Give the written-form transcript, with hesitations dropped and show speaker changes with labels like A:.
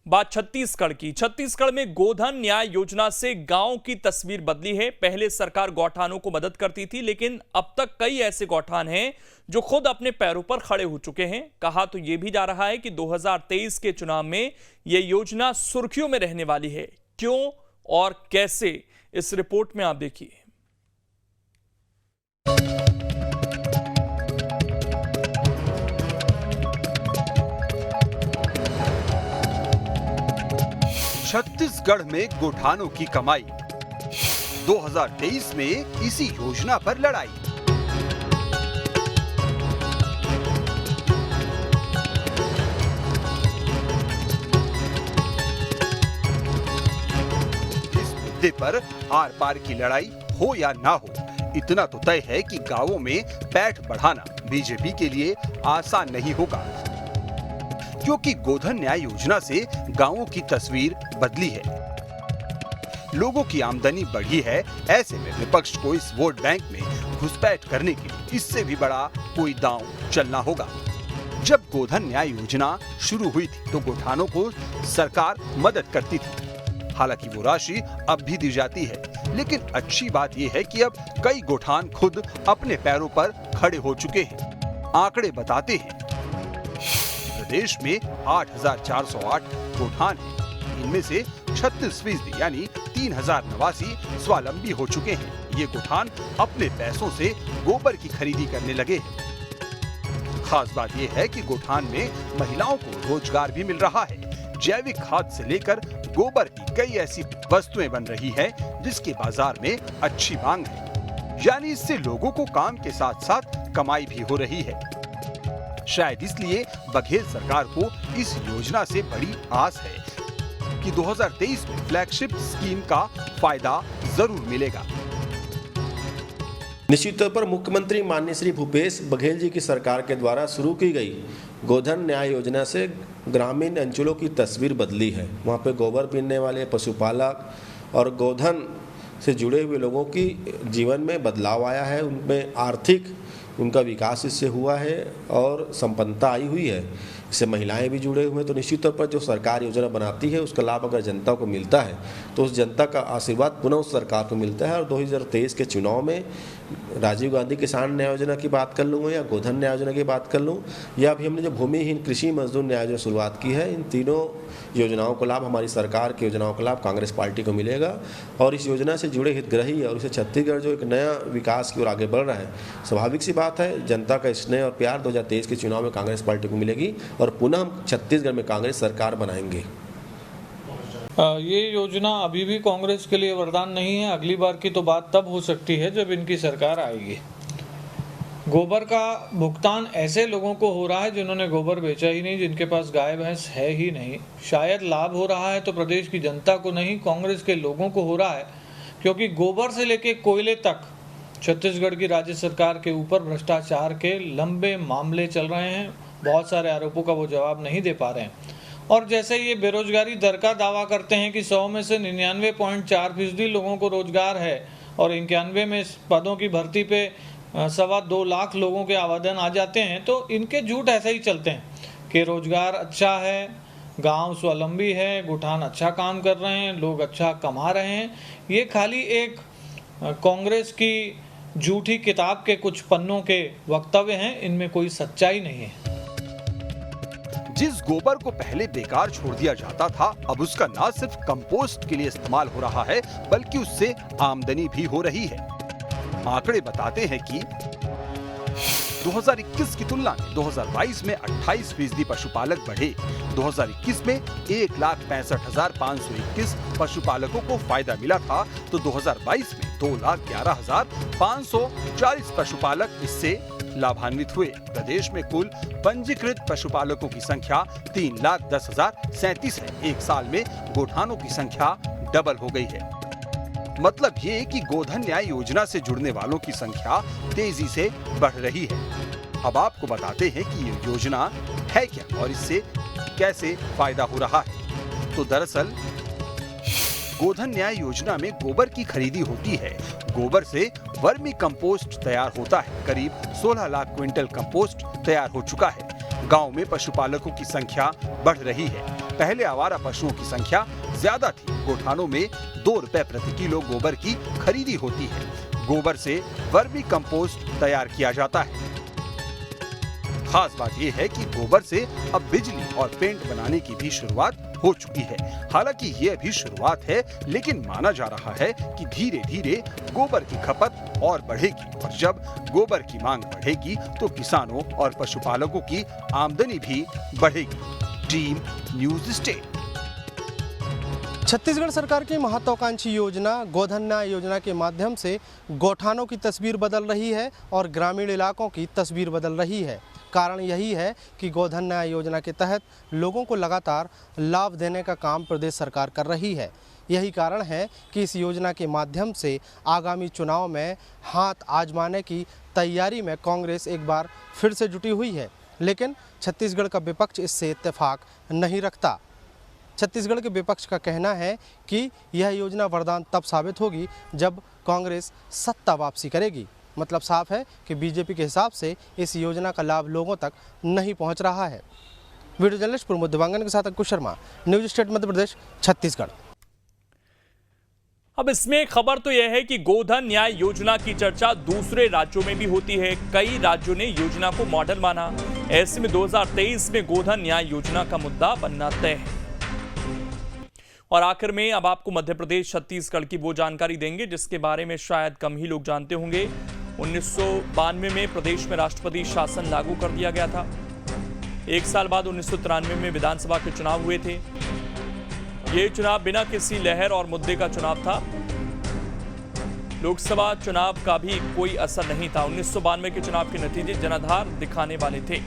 A: बात छत्तीसगढ़ की। छत्तीसगढ़ में गोधन न्याय योजना से गांव की तस्वीर बदली है। पहले सरकार गौठानों को मदद करती थी, लेकिन अब तक कई ऐसे गौठान हैं जो खुद अपने पैरों पर खड़े हो चुके हैं। कहा तो यह भी जा रहा है कि 2023 के चुनाव में यह योजना सुर्खियों में रहने वाली है। क्यों और कैसे, इस रिपोर्ट में आप देखिए।
B: छत्तीसगढ़ में गोठानों की कमाई, 2023 में इसी योजना पर लड़ाई। इस मुद्दे पर आर पार की लड़ाई हो या ना हो, इतना तो तय है कि गांवों में पैठ बढ़ाना बीजेपी के लिए आसान नहीं होगा, क्योंकि गोधन न्याय योजना से गांवों की तस्वीर बदली है, लोगों की आमदनी बढ़ी है। ऐसे में विपक्ष को इस वोट बैंक में घुसपैठ करने के लिए इससे भी बड़ा कोई दांव चलना होगा। जब गोधन न्याय योजना शुरू हुई थी तो गोठानों को सरकार मदद करती थी, हालांकि वो राशि अब भी दी जाती है, लेकिन अच्छी बात यह है कि अब कई गोठान खुद अपने पैरों पर खड़े हो चुके हैं। आंकड़े बताते हैं प्रदेश में 8,408 गोठान हैं। इनमें से 36% यानी 3,089 स्वावलंबी हो चुके हैं। ये गोठान अपने पैसों से गोबर की खरीदी करने लगे हैं। खास बात यह है कि गोठान में महिलाओं को रोजगार भी मिल रहा है। जैविक खाद से लेकर गोबर की कई ऐसी वस्तुएं बन रही है जिसके बाजार में अच्छी मांग है, यानी इससे लोगों को काम के साथ साथ कमाई भी हो रही है। शायद इसलिए बघेल सरकार को इस योजना से बड़ी आस है कि 2023 में फ्लैगशिप स्कीम का फायदा जरूर मिलेगा।
C: निश्चित तौर पर मुख्यमंत्री माननीय श्री भूपेश बघेल जी की सरकार के द्वारा शुरू की गई गोधन न्याय योजना से ग्रामीण अंचलों की तस्वीर बदली है। वहाँ पे गोबर पीने वाले पशुपालक और गोधन से जुड़े हुए लोगों की जीवन में बदलाव आया है, उनमें आर्थिक उनका विकास इससे हुआ है और संपन्नता आई हुई है। इससे महिलाएं भी जुड़े हुए हैं। तो निश्चित तौर पर जो सरकार योजना बनाती है उसका लाभ अगर जनता को मिलता है तो उस जनता का आशीर्वाद पुनः उस सरकार को मिलता है। और 2023 के चुनाव में राजीव गांधी किसान न्याय योजना की बात कर लूँ या गोधन न्याय योजना की बात कर लूँ या अभी हमने जो भूमिहीन कृषि मजदूर न्याय योजना शुरुआत की है, इन तीनों योजनाओं को लाभ, हमारी सरकार की योजनाओं का लाभ कांग्रेस पार्टी को मिलेगा। और इस योजना से जुड़े हितग्राही और इसे छत्तीसगढ़ जो एक नया विकास की ओर आगे बढ़ रहा है, स्वाभाविक सी बात है जनता का स्नेह और प्यार 2023 के चुनाव में कांग्रेस पार्टी को मिलेगी और पुनः हम छत्तीसगढ़ में कांग्रेस सरकार बनाएंगे।
D: ये योजना अभी भी कांग्रेस के लिए वरदान नहीं है। अगली बार की तो बात तब हो सकती है जब इनकी सरकार आएगी। गोबर का भुगतान ऐसे लोगों को हो रहा है जिन्होंने गोबर बेचा ही नहीं, जिनके पास गाय भैंस है ही नहीं। शायद लाभ हो रहा है तो प्रदेश की जनता को नहीं, कांग्रेस के लोगों को हो रहा है, क्योंकि गोबर से लेके कोयले तक छत्तीसगढ़ की राज्य सरकार के ऊपर भ्रष्टाचार के लंबे मामले चल रहे हैं। बहुत सारे आरोपों का वो जवाब नहीं दे पा रहे हैं। और जैसे ये बेरोजगारी दर का दावा करते हैं कि 100 में से 99.4% लोगों को रोजगार है और 91 में पदों की भर्ती पे 2.25 लाख लोगों के आवेदन आ जाते हैं, तो इनके झूठ ऐसे ही चलते हैं कि रोजगार अच्छा है, गांव स्वावलंबी है, गोठान अच्छा काम कर रहे हैं, लोग अच्छा कमा रहे हैं। ये खाली एक कांग्रेस की झूठी किताब के कुछ पन्नों के वक्तव्य हैं, इनमें कोई सच्चाई नहीं है।
B: जिस गोबर को पहले बेकार छोड़ दिया जाता था, अब उसका न सिर्फ कंपोस्ट के लिए इस्तेमाल हो रहा है बल्कि उससे आमदनी भी हो रही है। आंकड़े बताते हैं कि 2021 की तुलना में 2022 में 28% पशुपालक बढ़े। 2021 में 1,65,521 पशुपालकों को फायदा मिला था तो 2022 में 2,11,540 पशुपालक इससे लाभान्वित हुए। प्रदेश में कुल पंजीकृत पशुपालकों की संख्या 3,10,037 है। एक साल में गोठानों की संख्या डबल हो गई है। मतलब ये कि गोधन न्याय योजना से जुड़ने वालों की संख्या तेजी से बढ़ रही है। अब आपको बताते हैं कि ये योजना है क्या और इससे कैसे फायदा हो रहा है। तो दरअसल गोधन न्याय योजना में गोबर की खरीदी होती है। गोबर से वर्मी कंपोस्ट तैयार होता है। करीब 16 लाख क्विंटल कंपोस्ट तैयार हो चुका है। गांव में पशुपालकों की संख्या बढ़ रही है। पहले आवारा पशुओं की संख्या ज्यादा थी। गोठानों में 2 रुपए प्रति किलो गोबर की खरीदी होती है। गोबर से वर्मी कंपोस्ट तैयार किया जाता है। खास बात यह है कि गोबर से अब बिजली और पेंट बनाने की भी शुरुआत हो चुकी है। हालांकि ये अभी शुरुआत है, लेकिन माना जा रहा है कि धीरे धीरे गोबर की खपत और बढ़ेगी और जब गोबर की मांग बढ़ेगी तो किसानों और पशुपालकों की आमदनी भी बढ़ेगी। Team news state.
E: छत्तीसगढ़ सरकार की महत्वाकांक्षी योजना गोधन न्याय योजना के माध्यम से गौठानों की तस्वीर बदल रही है और ग्रामीण इलाकों की तस्वीर बदल रही है। कारण यही है कि गोधन न्याय योजना के तहत लोगों को लगातार लाभ देने का काम प्रदेश सरकार कर रही है। यही कारण है कि इस योजना के माध्यम से आगामी चुनाव में हाथ आजमाने की तैयारी में कांग्रेस एक बार फिर से जुटी हुई है, लेकिन छत्तीसगढ़ का विपक्ष इससे इत्तेफाक नहीं रखता। छत्तीसगढ़ के विपक्ष का कहना है कि यह योजना वरदान तब साबित होगी जब कांग्रेस सत्ता वापसी करेगी। मतलब साफ है कि बीजेपी के हिसाब से इस योजना का लाभ लोगों तक नहीं पहुंच रहा है। वीडियो जर्नलिस्ट प्रमोद दिवांगन के साथ अंकुश शर्मा, न्यूज स्टेट मध्य प्रदेश, छत्तीसगढ़।
A: अब इसमें खबर तो यह है कि गोधन न्याय योजना की चर्चा दूसरे राज्यों में भी होती है। कई राज्यों ने योजना को मॉडल माना। ऐसे में 2023 में गोधन न्याय योजना का मुद्दा बनना तय है। और आखिर में अब आपको मध्य प्रदेश छत्तीसगढ़ की वो जानकारी देंगे जिसके बारे में शायद कम ही लोग जानते होंगे। 1992 में प्रदेश में राष्ट्रपति शासन लागू कर दिया गया था। एक साल बाद 1993 में विधानसभा के चुनाव हुए थे। ये चुनाव बिना किसी लहर और मुद्दे का चुनाव था। लोकसभा चुनाव का भी कोई असर नहीं था। 1992 के चुनाव के नतीजे जनाधार दिखाने वाले थे।